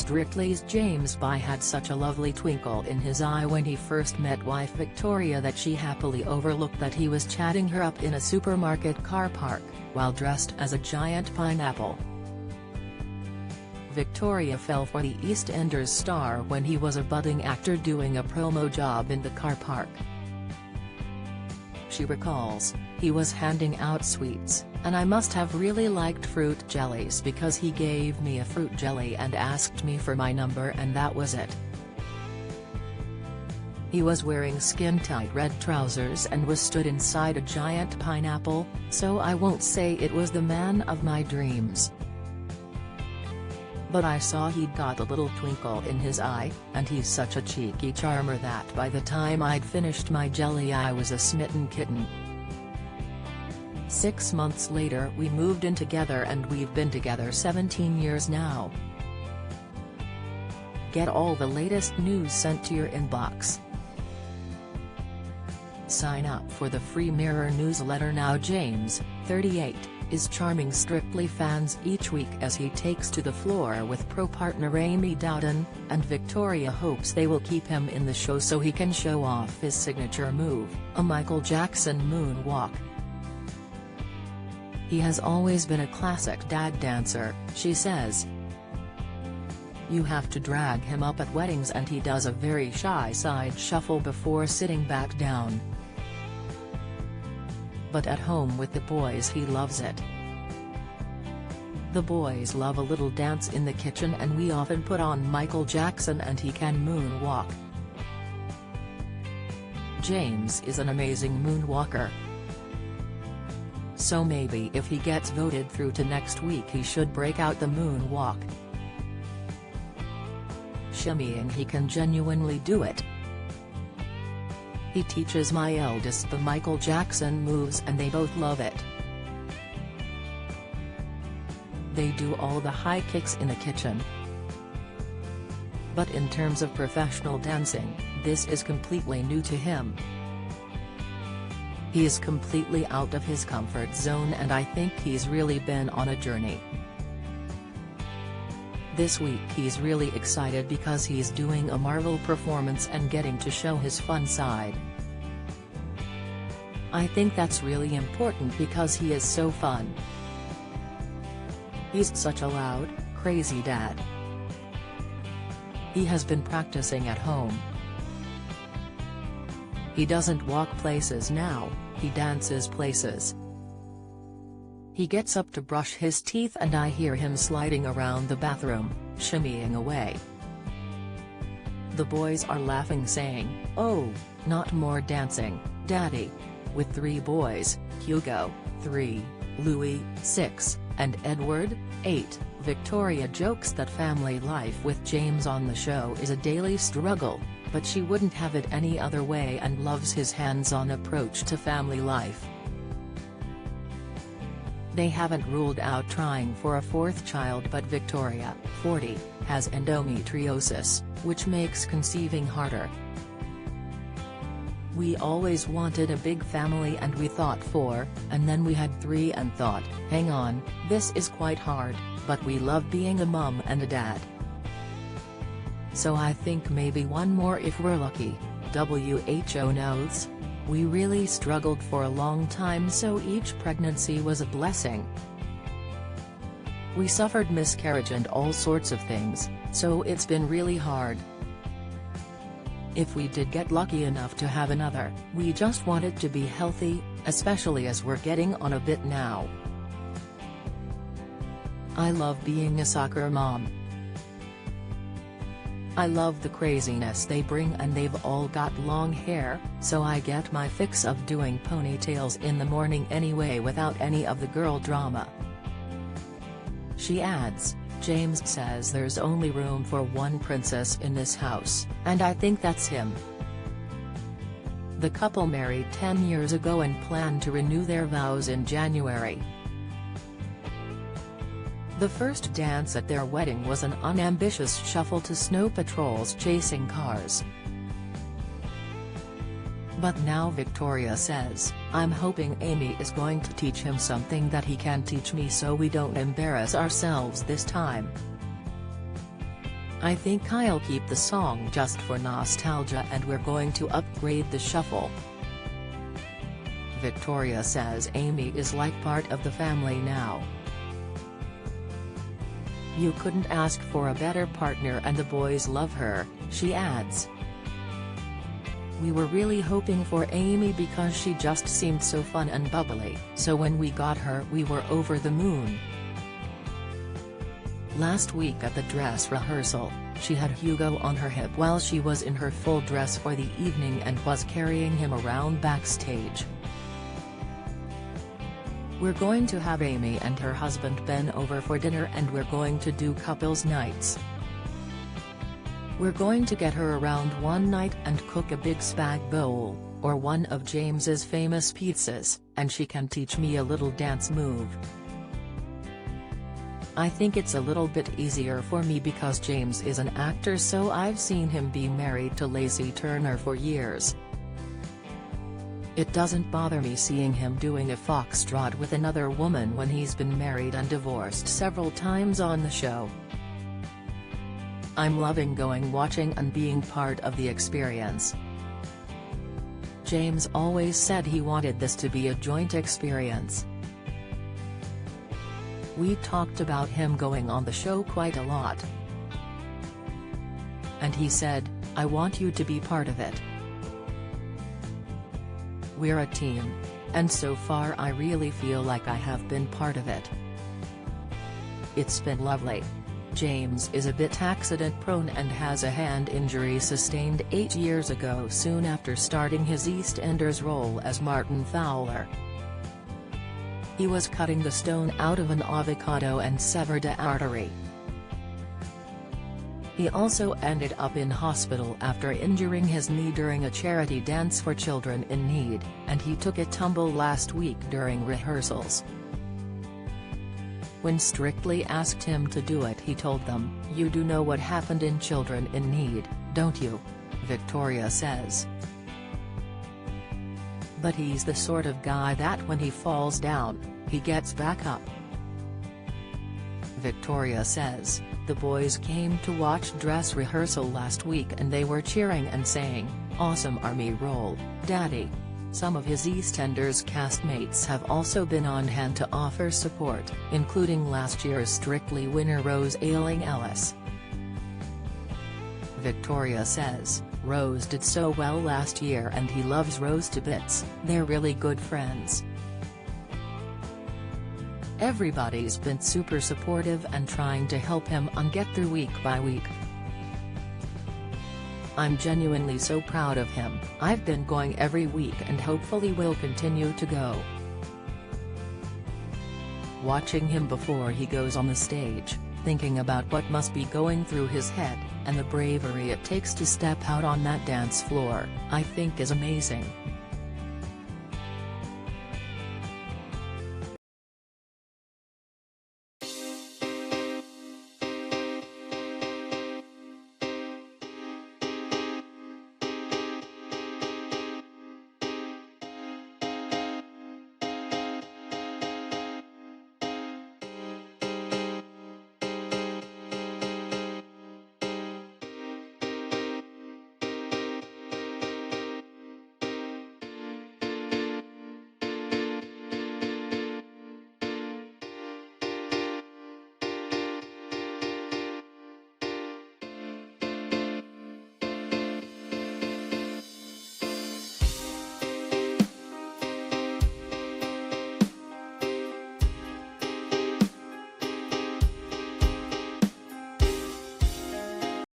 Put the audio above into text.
Strictly's James By had such a lovely twinkle in his eye when he first met wife Victoria that she happily overlooked that he was chatting her up in a supermarket car park, while dressed as a giant pineapple. Victoria fell for the EastEnders star when he was a budding actor doing a promo job in the car park. She recalls, "He was handing out sweets, and I must have really liked fruit jellies because he gave me a fruit jelly and asked me for my number and that was it. He was wearing skin-tight red trousers and was stood inside a giant pineapple, so I won't say it was the man of my dreams. But I saw he'd got a little twinkle in his eye, and he's such a cheeky charmer that by the time I'd finished my jelly I was a smitten kitten." 6 months later we moved in together and we've been together 17 years now. Get all the latest news sent to your inbox. Sign up for the free Mirror newsletter now. James, 38, is charming Strictly fans each week as he takes to the floor with pro-partner Amy Dowden, and Victoria hopes they will keep him in the show so he can show off his signature move, a Michael Jackson moonwalk. "He has always been a classic dad dancer," she says. "You have to drag him up at weddings and he does a very shy side shuffle before sitting back down. But at home with the boys he loves it. The boys love a little dance in the kitchen and we often put on Michael Jackson and he can moonwalk." James is an amazing moonwalker. So maybe if he gets voted through to next week he should break out the moonwalk. Shimmying, he can genuinely do it. He teaches my eldest the Michael Jackson moves and they both love it. They do all the high kicks in the kitchen. But in terms of professional dancing, this is completely new to him. He is completely out of his comfort zone and I think he's really been on a journey. This week he's really excited because he's doing a Marvel performance and getting to show his fun side. I think that's really important because he is so fun. He's such a loud, crazy dad. He has been practicing at home. He doesn't walk places now, he dances places. He gets up to brush his teeth and I hear him sliding around the bathroom, shimmying away. The boys are laughing saying, "Oh, not more dancing, Daddy." With 3 boys, Hugo, 3, Louis, 6, and Edward, 8, Victoria jokes that family life with James on the show is a daily struggle, but she wouldn't have it any other way and loves his hands-on approach to family life. They haven't ruled out trying for a 4th child, but Victoria, 40, has endometriosis, which makes conceiving harder. "We always wanted a big family and we thought 4, and then we had 3 and thought, hang on, this is quite hard, but we love being a mom and a dad. So I think maybe 1 more if we're lucky," WHO notes. "We really struggled for a long time so each pregnancy was a blessing. We suffered miscarriage and all sorts of things, so it's been really hard. If we did get lucky enough to have another, we just want it to be healthy, especially as we're getting on a bit now. I love being a soccer mom. I love the craziness they bring and they've all got long hair, so I get my fix of doing ponytails in the morning anyway without any of the girl drama." She adds, "James says there's only room for 1 princess in this house, and I think that's him." The couple married 10 years ago and plan to renew their vows in January. The first dance at their wedding was an unambitious shuffle to Snow Patrol's Chasing Cars. But now Victoria says, "I'm hoping Amy is going to teach him something that he can teach me so we don't embarrass ourselves this time." I think I'll keep the song just for nostalgia and we're going to upgrade the shuffle. Victoria says Amy is like part of the family now. You couldn't ask for a better partner and the boys love her, she adds. We were really hoping for Amy because she just seemed so fun and bubbly, so when we got her we were over the moon. Last week at the dress rehearsal, she had Hugo on her hip while she was in her full dress for the evening and was carrying him around backstage. We're going to have Amy and her husband Ben over for dinner and we're going to do couples nights. We're going to get her around one night and cook a big spag bowl, or one of James's famous pizzas, and she can teach me a little dance move. I think it's a little bit easier for me because James is an actor, so I've seen him be married to Lacey Turner for years. It doesn't bother me seeing him doing a foxtrot with another woman when he's been married and divorced several times on the show. I'm loving going, watching and being part of the experience. James always said he wanted this to be a joint experience. We talked about him going on the show quite a lot. And he said, I want you to be part of it. We're a team, and so far I really feel like I have been part of it. It's been lovely. James is a bit accident-prone and has a hand injury sustained 8 years ago soon after starting his EastEnders role as Martin Fowler. He was cutting the stone out of an avocado and severed an artery. He also ended up in hospital after injuring his knee during a charity dance for children in need, and he took a tumble last week during rehearsals. When Strictly asked him to do it, he told them, "You do know what happened in Children in Need, don't you?" Victoria says. But he's the sort of guy that when he falls down, he gets back up. Victoria says, the boys came to watch dress rehearsal last week and they were cheering and saying, "Awesome army role, Daddy." Some of his EastEnders castmates have also been on hand to offer support, including last year's Strictly winner Rose Ayling-Ellis. Victoria says, Rose did so well last year and he loves Rose to bits, they're really good friends. Everybody's been super supportive and trying to help him get through week by week. I'm genuinely so proud of him. I've been going every week and hopefully will continue to go. Watching him before he goes on the stage, thinking about what must be going through his head, and the bravery it takes to step out on that dance floor, I think is amazing.